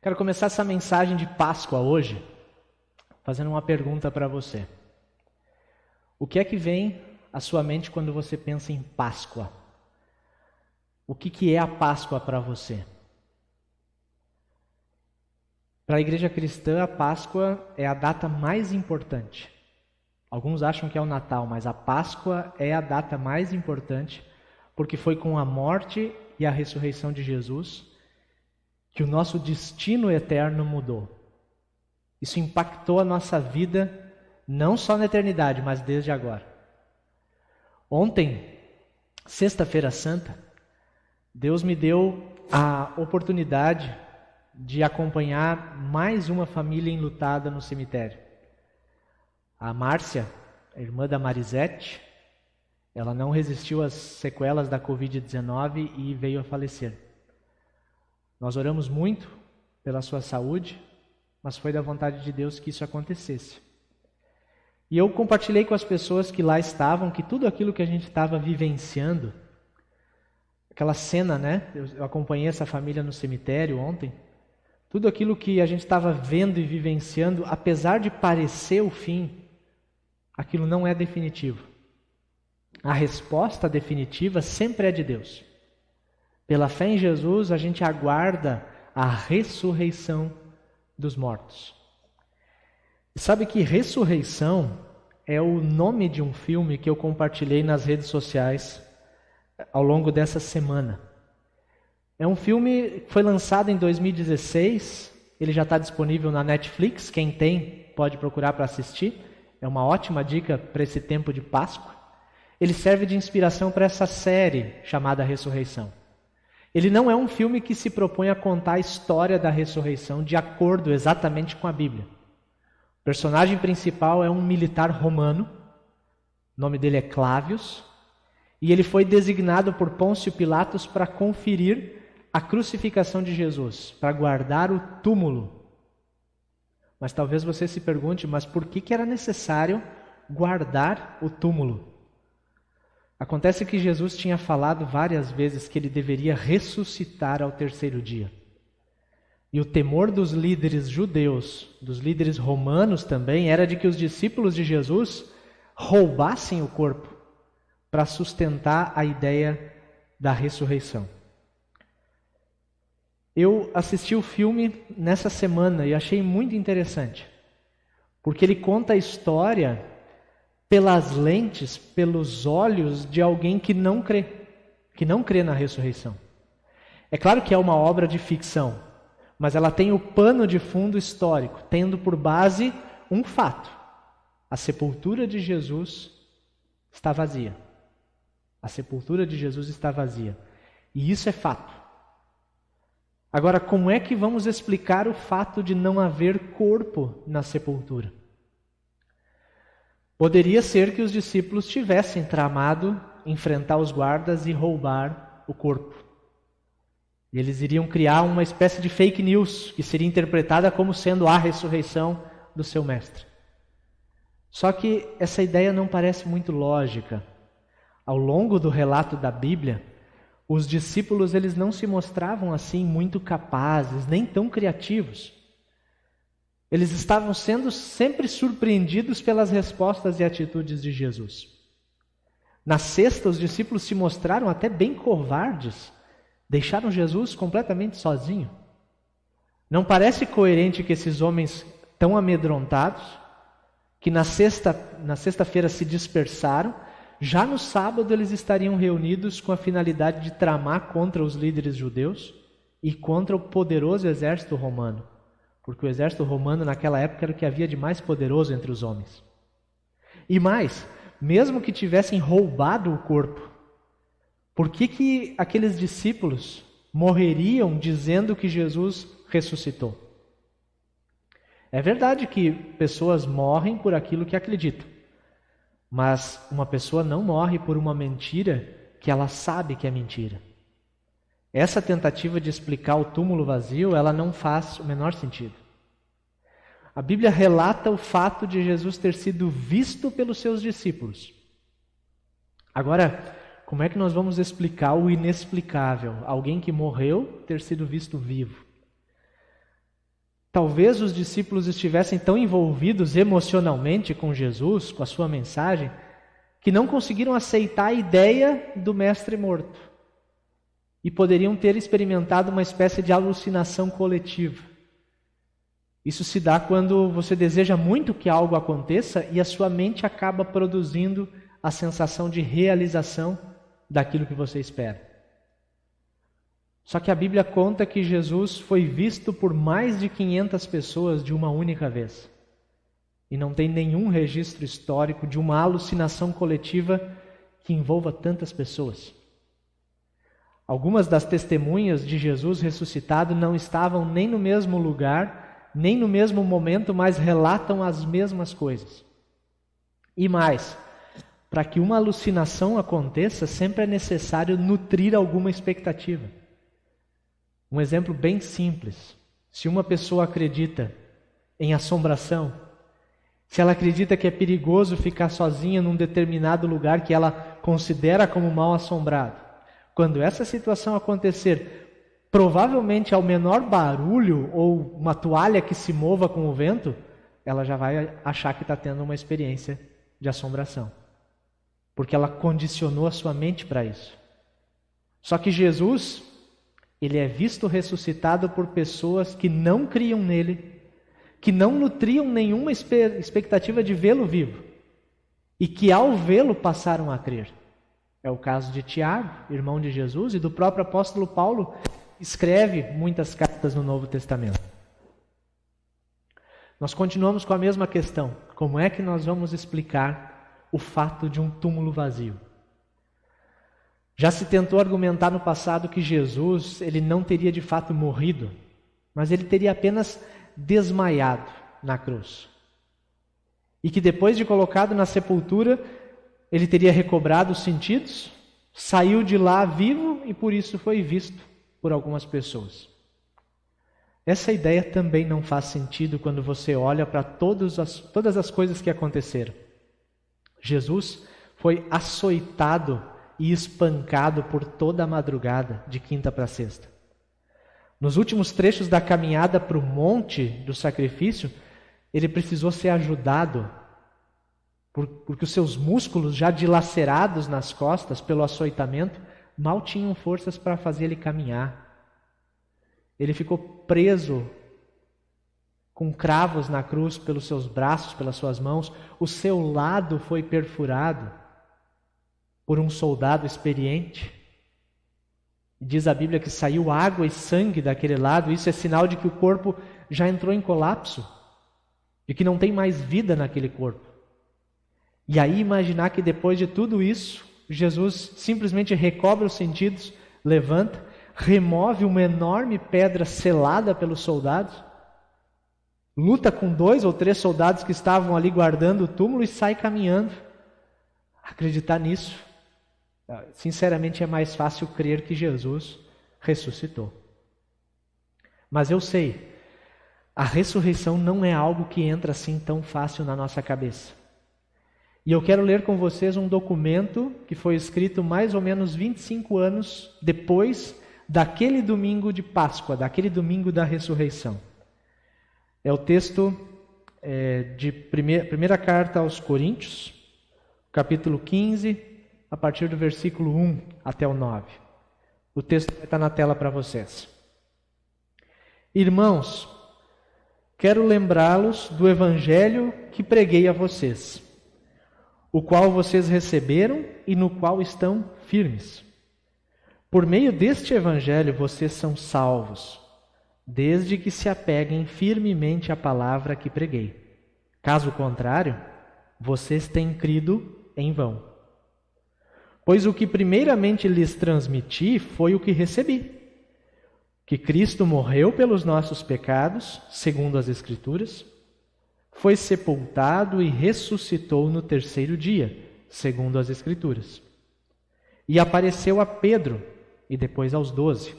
Quero começar essa mensagem de Páscoa hoje fazendo uma pergunta para você. O que é que vem à sua mente quando você pensa em Páscoa? O que é a Páscoa para você? Para a igreja cristã, a Páscoa é a data mais importante. Alguns acham que é o Natal, mas a Páscoa é a data mais importante porque foi com a morte e a ressurreição de Jesus que o nosso destino eterno mudou. Isso impactou a nossa vida, não só na eternidade, mas desde agora. Ontem, Sexta-feira Santa, Deus me deu a oportunidade de acompanhar mais uma família enlutada no cemitério. A Márcia, a irmã da Marisete, ela não resistiu às sequelas da Covid-19 e veio a falecer. Nós oramos muito pela sua saúde, mas foi da vontade de Deus que isso acontecesse. E eu compartilhei com as pessoas que lá estavam que tudo aquilo que a gente estava vivenciando, aquela cena, né? Eu acompanhei essa família no cemitério ontem. Tudo aquilo que a gente estava vendo e vivenciando, apesar de parecer o fim, aquilo não é definitivo. A resposta definitiva sempre é de Deus. Pela fé em Jesus, a gente aguarda a ressurreição dos mortos. Sabe que ressurreição é o nome de um filme que eu compartilhei nas redes sociais ao longo dessa semana. É um filme que foi lançado em 2016, ele já está disponível na Netflix, quem tem pode procurar para assistir. É uma ótima dica para esse tempo de Páscoa. Ele serve de inspiração para essa série chamada Ressurreição. Ele não é um filme que se propõe a contar a história da ressurreição de acordo exatamente com a Bíblia. O personagem principal é um militar romano, o nome dele é Clávius, e ele foi designado por Pôncio Pilatos para conferir a crucificação de Jesus, para guardar o túmulo. Mas talvez você se pergunte, mas por que era necessário guardar o túmulo? Acontece que Jesus tinha falado várias vezes que ele deveria ressuscitar ao terceiro dia. E o temor dos líderes judeus, dos líderes romanos também, era de que os discípulos de Jesus roubassem o corpo para sustentar a ideia da ressurreição. Eu assisti o filme nessa semana e achei muito interessante, porque ele conta a história pelas lentes, pelos olhos de alguém que não crê na ressurreição. É claro que é uma obra de ficção, mas ela tem o pano de fundo histórico, tendo por base um fato: a sepultura de Jesus está vazia. A sepultura de Jesus está vazia. E isso é fato. Agora, como é que vamos explicar o fato de não haver corpo na sepultura? Poderia ser que os discípulos tivessem tramado enfrentar os guardas e roubar o corpo. Eles iriam criar uma espécie de fake news que seria interpretada como sendo a ressurreição do seu mestre. Só que essa ideia não parece muito lógica. Ao longo do relato da Bíblia, os discípulos eles não se mostravam assim muito capazes, nem tão criativos. Eles estavam sendo sempre surpreendidos pelas respostas e atitudes de Jesus. Na sexta, os discípulos se mostraram até bem covardes, deixaram Jesus completamente sozinho. Não parece coerente que esses homens tão amedrontados, que na sexta-feira se dispersaram, já no sábado eles estariam reunidos com a finalidade de tramar contra os líderes judeus e contra o poderoso exército romano. Porque o exército romano naquela época era o que havia de mais poderoso entre os homens. E mais, mesmo que tivessem roubado o corpo, por que aqueles discípulos morreriam dizendo que Jesus ressuscitou? É verdade que pessoas morrem por aquilo que acreditam, mas uma pessoa não morre por uma mentira que ela sabe que é mentira. Essa tentativa de explicar o túmulo vazio, ela não faz o menor sentido. A Bíblia relata o fato de Jesus ter sido visto pelos seus discípulos. Agora, como é que nós vamos explicar o inexplicável? Alguém que morreu ter sido visto vivo. Talvez os discípulos estivessem tão envolvidos emocionalmente com Jesus, com a sua mensagem, que não conseguiram aceitar a ideia do mestre morto. E poderiam ter experimentado uma espécie de alucinação coletiva. Isso se dá quando você deseja muito que algo aconteça e a sua mente acaba produzindo a sensação de realização daquilo que você espera. Só que a Bíblia conta que Jesus foi visto por mais de 500 pessoas de uma única vez. E não tem nenhum registro histórico de uma alucinação coletiva que envolva tantas pessoas. Algumas das testemunhas de Jesus ressuscitado não estavam nem no mesmo lugar, nem no mesmo momento, mas relatam as mesmas coisas. E mais, para que uma alucinação aconteça, sempre é necessário nutrir alguma expectativa. Um exemplo bem simples. Se uma pessoa acredita em assombração, se ela acredita que é perigoso ficar sozinha num determinado lugar que ela considera como mal assombrado, quando essa situação acontecer, provavelmente ao menor barulho ou uma toalha que se mova com o vento, ela já vai achar que está tendo uma experiência de assombração. Porque ela condicionou a sua mente para isso. Só que Jesus, ele é visto ressuscitado por pessoas que não criam nele, que não nutriam nenhuma expectativa de vê-lo vivo, e que ao vê-lo passaram a crer. É o caso de Tiago, irmão de Jesus, e do próprio apóstolo Paulo, que escreve muitas cartas no Novo Testamento. Nós continuamos com a mesma questão. Como é que nós vamos explicar o fato de um túmulo vazio? Já se tentou argumentar no passado que Jesus, ele não teria de fato morrido, mas ele teria apenas desmaiado na cruz. E que depois de colocado na sepultura, ele teria recobrado os sentidos, saiu de lá vivo e por isso foi visto por algumas pessoas. Essa ideia também não faz sentido quando você olha para todas as coisas que aconteceram. Jesus foi açoitado e espancado por toda a madrugada, de quinta para sexta. Nos últimos trechos da caminhada para o monte do sacrifício, ele precisou ser ajudado, porque os seus músculos, já dilacerados nas costas pelo açoitamento, mal tinham forças para fazer ele caminhar. Ele ficou preso com cravos na cruz pelos seus braços, pelas suas mãos. O seu lado foi perfurado por um soldado experiente. Diz a Bíblia que saiu água e sangue daquele lado. Isso é sinal de que o corpo já entrou em colapso, de que não tem mais vida naquele corpo. E aí imaginar que depois de tudo isso, Jesus simplesmente recobre os sentidos, levanta, remove uma enorme pedra selada pelos soldados, luta com 2 ou 3 soldados que estavam ali guardando o túmulo e sai caminhando. Acreditar nisso, sinceramente, é mais fácil crer que Jesus ressuscitou. Mas eu sei, a ressurreição não é algo que entra assim tão fácil na nossa cabeça. E eu quero ler com vocês um documento que foi escrito mais ou menos 25 anos depois daquele domingo de Páscoa, daquele domingo da ressurreição. É o texto de primeira carta aos Coríntios, capítulo 15, a partir do versículo 1 até o 9. O texto vai estar na tela para vocês. Irmãos, quero lembrá-los do evangelho que preguei a vocês, o qual vocês receberam e no qual estão firmes. Por meio deste evangelho vocês são salvos, desde que se apeguem firmemente à palavra que preguei. Caso contrário, vocês têm crido em vão. Pois o que primeiramente lhes transmiti foi o que recebi: que Cristo morreu pelos nossos pecados, segundo as Escrituras, foi sepultado e ressuscitou no terceiro dia, segundo as Escrituras. E apareceu a Pedro e depois aos 12.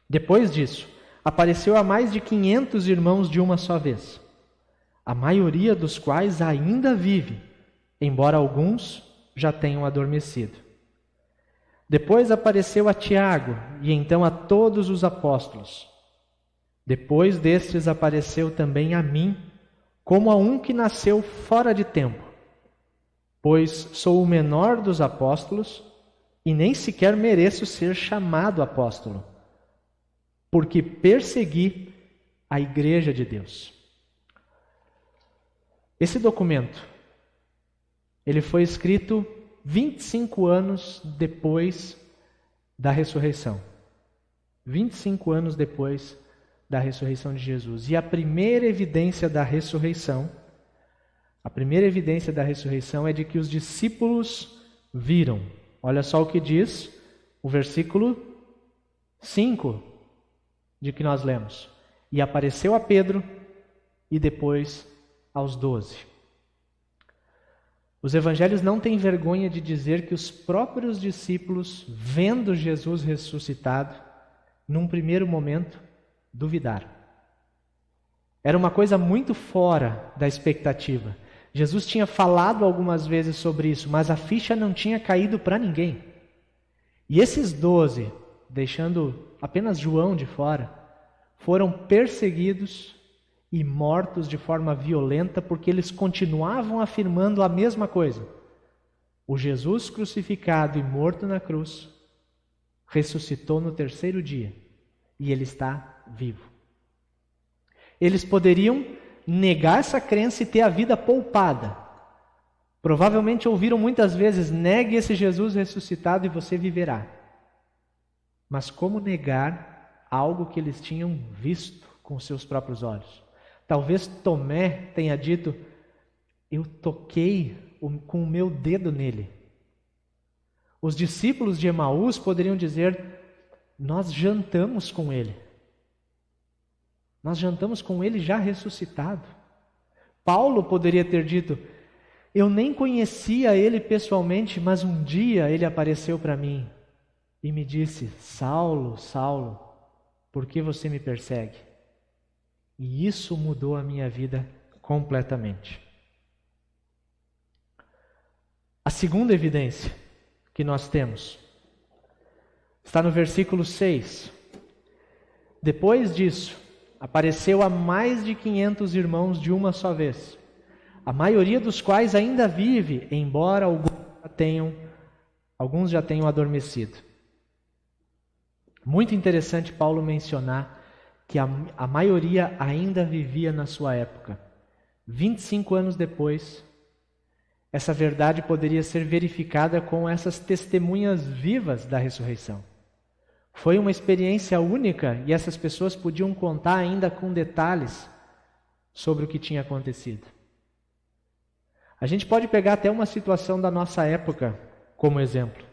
Depois disso, apareceu a mais de 500 irmãos de uma só vez, a maioria dos quais ainda vive, embora alguns já tenham adormecido. Depois apareceu a Tiago e então a todos os apóstolos. Depois destes apareceu também a mim, como a um que nasceu fora de tempo, pois sou o menor dos apóstolos e nem sequer mereço ser chamado apóstolo, porque persegui a igreja de Deus. Esse documento, ele foi escrito 25 anos depois da ressurreição. 25 anos depois da ressurreição de Jesus. E a primeira evidência da ressurreição é de que os discípulos viram. Olha só o que diz o versículo 5 de que nós lemos. E apareceu a Pedro e depois aos 12. Os evangelhos não têm vergonha de dizer que os próprios discípulos, vendo Jesus ressuscitado, num primeiro momento, duvidaram. Era uma coisa muito fora da expectativa. Jesus tinha falado algumas vezes sobre isso, mas a ficha não tinha caído para ninguém. E esses 12, deixando apenas João de fora, foram perseguidos e mortos de forma violenta porque eles continuavam afirmando a mesma coisa. O Jesus crucificado e morto na cruz ressuscitou no terceiro dia e ele está vivo. Eles poderiam negar essa crença e ter a vida poupada. Provavelmente ouviram muitas vezes: negue esse Jesus ressuscitado e você viverá. Mas como negar algo que eles tinham visto com seus próprios olhos? Talvez Tomé tenha dito: eu toquei com o meu dedo nele. Os discípulos de Emaús poderiam dizer: nós jantamos com ele. Nós jantamos com ele já ressuscitado. Paulo poderia ter dito: eu nem conhecia ele pessoalmente, mas um dia ele apareceu para mim e me disse: Saulo, Saulo, por que você me persegue? E isso mudou a minha vida completamente. A segunda evidência que nós temos está no versículo 6. Depois disso, apareceu a mais de 500 irmãos de uma só vez, a maioria dos quais ainda vive, embora alguns já tenham adormecido. Muito interessante Paulo mencionar que a maioria ainda vivia na sua época. 25 anos depois, essa verdade poderia ser verificada com essas testemunhas vivas da ressurreição. Foi uma experiência única e essas pessoas podiam contar ainda com detalhes sobre o que tinha acontecido. A gente pode pegar até uma situação da nossa época como exemplo.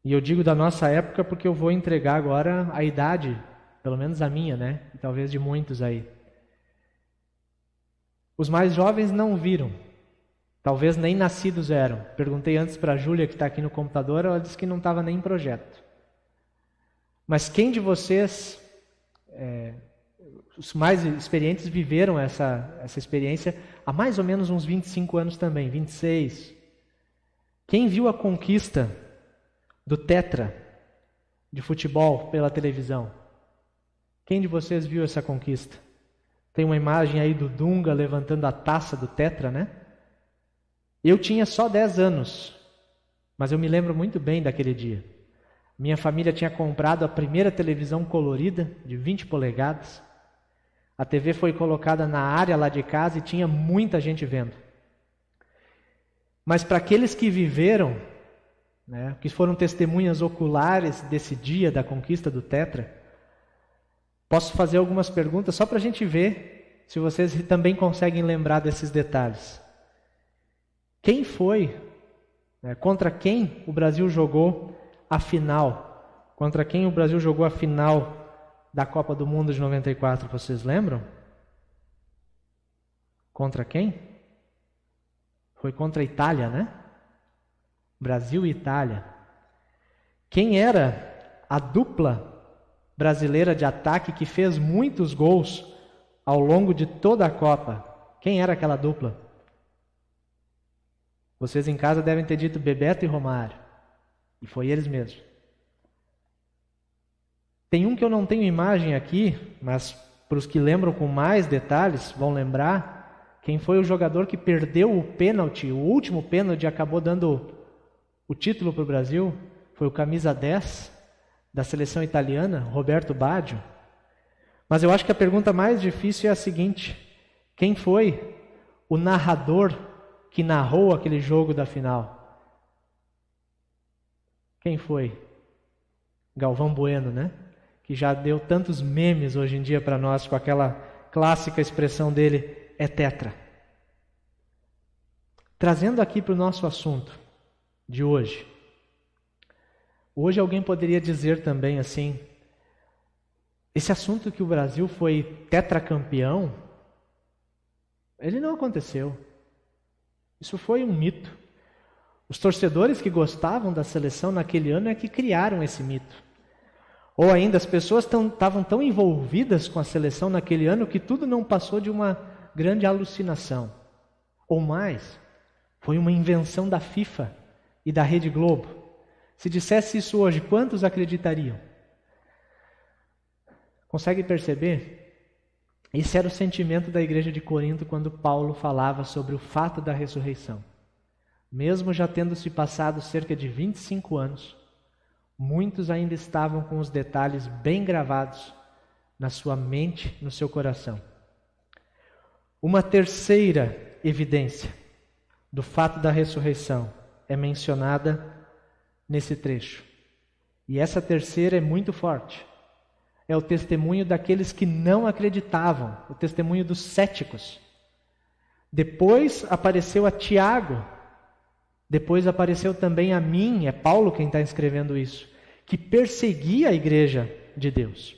E eu digo da nossa época porque eu vou entregar agora a idade, pelo menos a minha, né? E talvez de muitos aí. Os mais jovens não viram. Talvez nem nascidos eram. Perguntei antes para a Júlia, que está aqui no computador, ela disse que não estava nem em projeto. Mas quem de vocês, os mais experientes, viveram essa experiência há mais ou menos uns 25 anos também, 26? Quem viu a conquista do Tetra de futebol pela televisão? Quem de vocês viu essa conquista? Tem uma imagem aí do Dunga levantando a taça do Tetra, né? Eu tinha só 10 anos, mas eu me lembro muito bem daquele dia. Minha família tinha comprado a primeira televisão colorida, de 20 polegadas. A TV foi colocada na área lá de casa e tinha muita gente vendo. Mas para aqueles que viveram, né, que foram testemunhas oculares desse dia da conquista do Tetra, posso fazer algumas perguntas só para a gente ver se vocês também conseguem lembrar desses detalhes. Quem foi, contra quem o Brasil jogou a final? Contra quem o Brasil jogou a final da Copa do Mundo de 94, vocês lembram? Contra quem? Foi contra a Itália, né? Brasil e Itália. Quem era a dupla brasileira de ataque que fez muitos gols ao longo de toda a Copa? Quem era aquela dupla? Vocês em casa devem ter dito Bebeto e Romário. E foi eles mesmos. Tem um que eu não tenho imagem aqui, mas para os que lembram com mais detalhes, vão lembrar quem foi o jogador que perdeu o pênalti, o último pênalti, acabou dando o título para o Brasil, foi o camisa 10 da seleção italiana, Roberto Baggio. Mas eu acho que a pergunta mais difícil é a seguinte: quem foi o narrador que narrou aquele jogo da final? Quem foi? Galvão Bueno, né? Que já deu tantos memes hoje em dia para nós com aquela clássica expressão dele, é tetra. Trazendo aqui para o nosso assunto de hoje. Hoje alguém poderia dizer também assim, esse assunto que o Brasil foi tetracampeão, ele não aconteceu. Isso foi um mito. Os torcedores que gostavam da seleção naquele ano é que criaram esse mito. Ou ainda, as pessoas estavam tão envolvidas com a seleção naquele ano que tudo não passou de uma grande alucinação. Ou mais, foi uma invenção da FIFA e da Rede Globo. Se dissesse isso hoje, quantos acreditariam? Consegue perceber? Esse era o sentimento da igreja de Corinto quando Paulo falava sobre o fato da ressurreição. Mesmo já tendo se passado cerca de 25 anos, muitos ainda estavam com os detalhes bem gravados na sua mente, no seu coração. Uma terceira evidência do fato da ressurreição é mencionada nesse trecho. E essa terceira é muito forte. É o testemunho daqueles que não acreditavam, o testemunho dos céticos. Depois apareceu a Tiago, depois apareceu também a mim, é Paulo quem está escrevendo isso, que perseguia a igreja de Deus.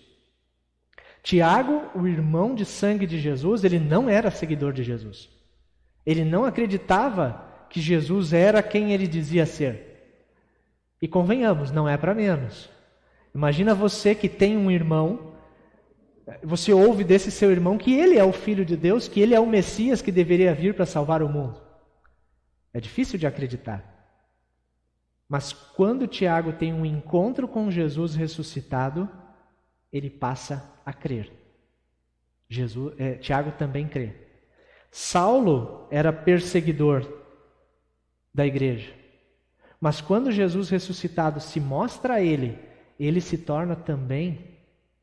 Tiago, o irmão de sangue de Jesus, ele não era seguidor de Jesus. Ele não acreditava que Jesus era quem ele dizia ser. E convenhamos, não é para menos. Imagina você que tem um irmão, você ouve desse seu irmão que ele é o Filho de Deus, que ele é o Messias que deveria vir para salvar o mundo. É difícil de acreditar. Mas quando Tiago tem um encontro com Jesus ressuscitado, ele passa a crer. Tiago também crê. Saulo era perseguidor da igreja. Mas quando Jesus ressuscitado se mostra a ele, ele se torna também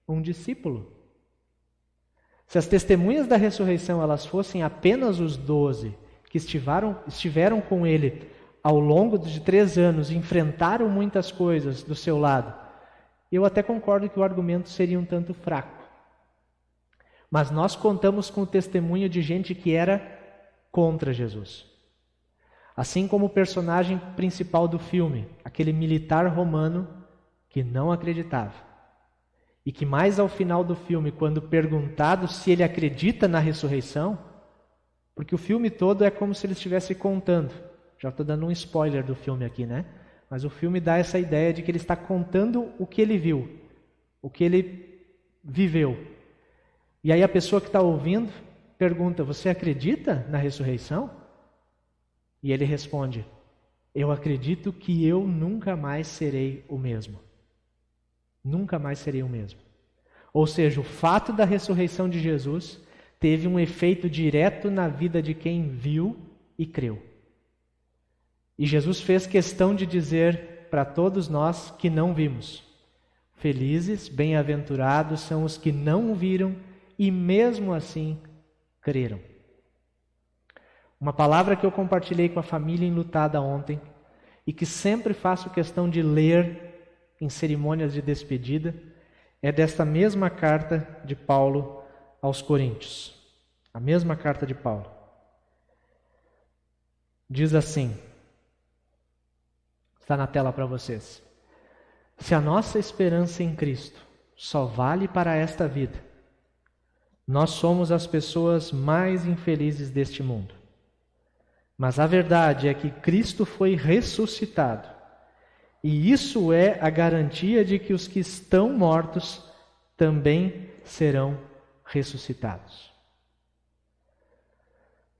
um discípulo. Se as testemunhas da ressurreição elas fossem apenas os 12 que estiveram com ele ao longo de 3 anos, enfrentaram muitas coisas do seu lado, eu até concordo que o argumento seria um tanto fraco. Mas nós contamos com o testemunho de gente que era contra Jesus. Assim como o personagem principal do filme, aquele militar romano que não acreditava. E que mais ao final do filme, quando perguntado se ele acredita na ressurreição, porque o filme todo é como se ele estivesse contando. Já estou dando um spoiler do filme aqui, né? Mas o filme dá essa ideia de que ele está contando o que ele viu, o que ele viveu. E aí a pessoa que está ouvindo pergunta, você acredita na ressurreição? E ele responde, eu acredito que eu nunca mais serei o mesmo. Nunca mais serei o mesmo. Ou seja, o fato da ressurreição de Jesus teve um efeito direto na vida de quem viu e creu. E Jesus fez questão de dizer para todos nós que não vimos. Felizes, bem-aventurados são os que não o viram e mesmo assim creram. Uma palavra que eu compartilhei com a família enlutada ontem e que sempre faço questão de ler em cerimônias de despedida é desta mesma carta de Paulo aos Coríntios. A mesma carta de Paulo. Diz assim, está na tela para vocês. Se a nossa esperança em Cristo só vale para esta vida, nós somos as pessoas mais infelizes deste mundo. Mas a verdade é que Cristo foi ressuscitado. E isso é a garantia de que os que estão mortos também serão ressuscitados.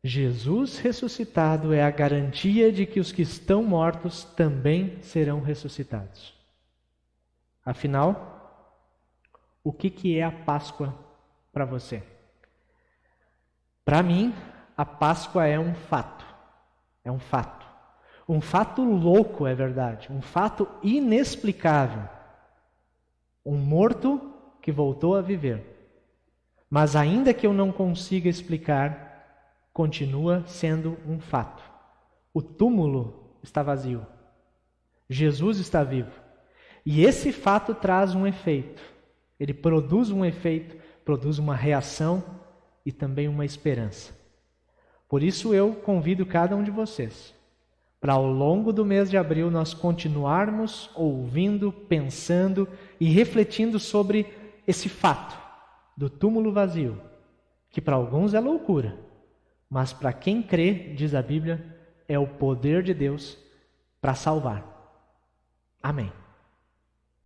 Jesus ressuscitado é a garantia de que os que estão mortos também serão ressuscitados. Afinal, o que é a Páscoa para você. Para mim, a Páscoa é um fato. É um fato. Um fato louco, é verdade. Um fato inexplicável. Um morto que voltou a viver. Mas ainda que eu não consiga explicar, continua sendo um fato. O túmulo está vazio. Jesus está vivo. E esse fato traz um efeito. Ele produz um efeito, produz uma reação e também uma esperança. Por isso eu convido cada um de vocês para ao longo do mês de abril nós continuarmos ouvindo, pensando e refletindo sobre esse fato do túmulo vazio, que para alguns é loucura, mas para quem crê, diz a Bíblia, é o poder de Deus para salvar. Amém.